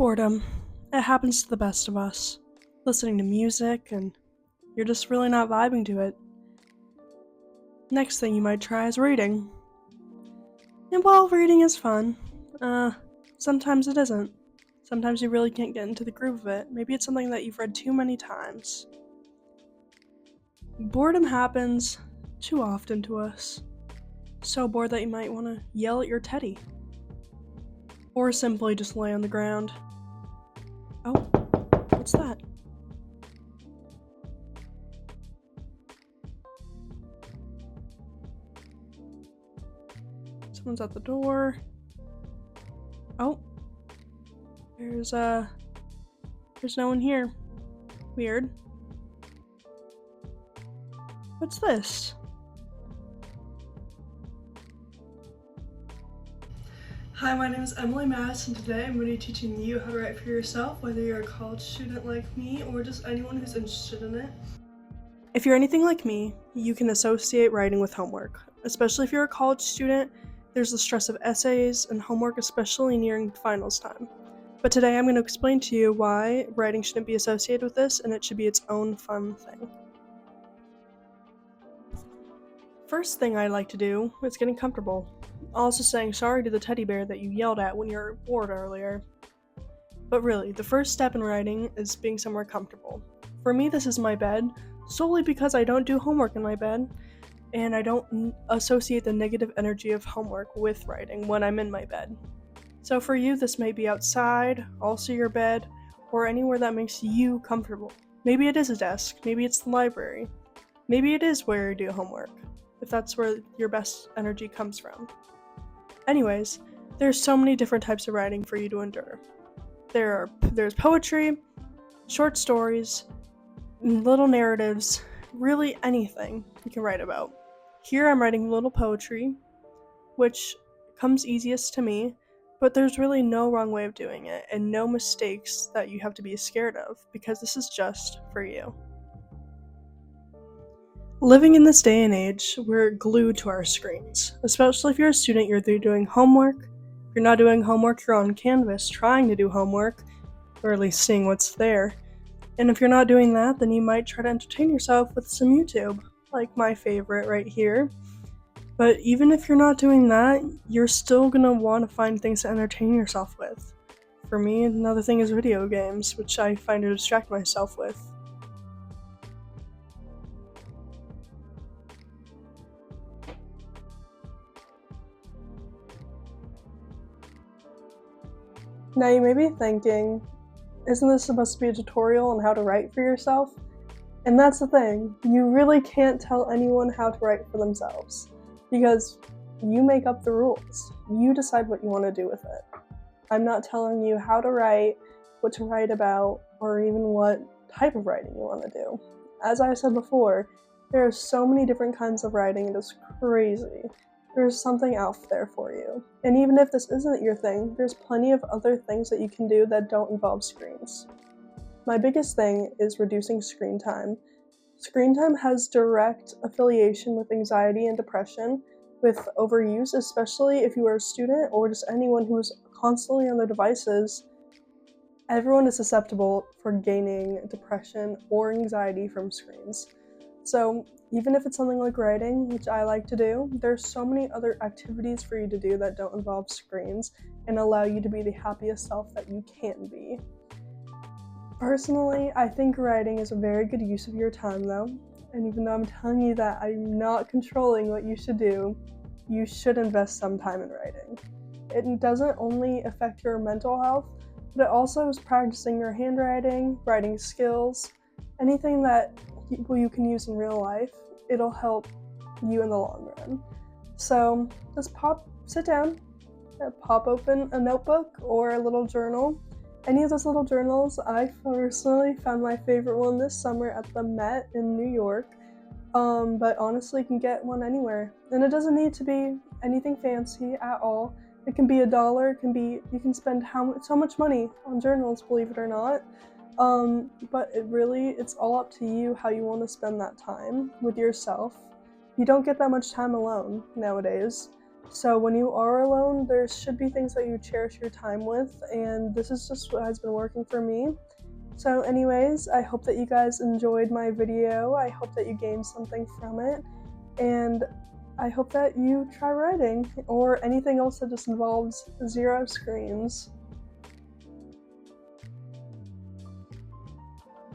Boredom. It happens to the best of us. Listening to music and you're just really not vibing to it. Next thing you might try is reading. And while reading is fun, sometimes it isn't. Sometimes you really can't get into the groove of it. Maybe it's something that you've read too many times. Boredom happens too often to us. So bored that you might want to yell at your teddy. Or simply just lay on the ground. Oh, what's that? Someone's at the door. Oh. There's no one here. Weird. What's this? Hi, my name is Emily Mass, and today I'm going to be teaching you how to write for yourself, whether you're a college student like me or just anyone who's interested in it. If you're anything like me, you can associate writing with homework. Especially if you're a college student, there's the stress of essays and homework, especially nearing finals time. But today I'm going to explain to you why writing shouldn't be associated with this and it should be its own fun thing. First thing I like to do is getting comfortable. Also saying sorry to the teddy bear that you yelled at when you were bored earlier. But really, the first step in writing is being somewhere comfortable. For me, this is my bed, solely because I don't do homework in my bed, and I don't associate the negative energy of homework with writing when I'm in my bed. So for you, this may be outside, also your bed, or anywhere that makes you comfortable. Maybe it is a desk, maybe it's the library, maybe it is where you do homework, if that's where your best energy comes from. Anyways, there's so many different types of writing for you to endure. There's poetry, short stories, little narratives, really anything you can write about. Here I'm writing little poetry, which comes easiest to me, but there's really no wrong way of doing it and no mistakes that you have to be scared of because this is just for you. Living in this day and age, we're glued to our screens. Especially if you're a student, you're either doing homework. If you're not doing homework, you're on Canvas trying to do homework, or at least seeing what's there. And if you're not doing that, then you might try to entertain yourself with some YouTube, like my favorite right here. But even if you're not doing that, you're still gonna want to find things to entertain yourself with. For me, another thing is video games, which I find to distract myself with. Now you may be thinking, isn't this supposed to be a tutorial on how to write for yourself? And that's the thing, you really can't tell anyone how to write for themselves, because you make up the rules. You decide what you want to do with it. I'm not telling you how to write, what to write about, or even what type of writing you want to do. As I said before, there are so many different kinds of writing, it is crazy. There's something out there for you. And even if this isn't your thing, there's plenty of other things that you can do that don't involve screens. My biggest thing is reducing screen time. Screen time has direct affiliation with anxiety and depression, with overuse, especially if you are a student or just anyone who is constantly on their devices. Everyone is susceptible for gaining depression or anxiety from screens. So even if it's something like writing, which I like to do, there's so many other activities for you to do that don't involve screens and allow you to be the happiest self that you can be. Personally, I think writing is a very good use of your time though, and even though I'm telling you that I'm not controlling what you should do, you should invest some time in writing. It doesn't only affect your mental health, but it also is practicing your handwriting, writing skills, anything that you can use in real life. It'll help you in the long run. So just sit down, pop open a notebook or a little journal. Any of those little journals, I personally found my favorite one this summer at the Met in New York. But honestly, you can get one anywhere. And it doesn't need to be anything fancy at all. It can be $1, you can spend so much money on journals, believe it or not. But it's all up to you how you want to spend that time with yourself. You don't get that much time alone nowadays. So when you are alone, there should be things that you cherish your time with, and this is just what has been working for me. So anyways, I hope that you guys enjoyed my video. I hope that you gained something from it, and I hope that you try writing or anything else that just involves zero screens.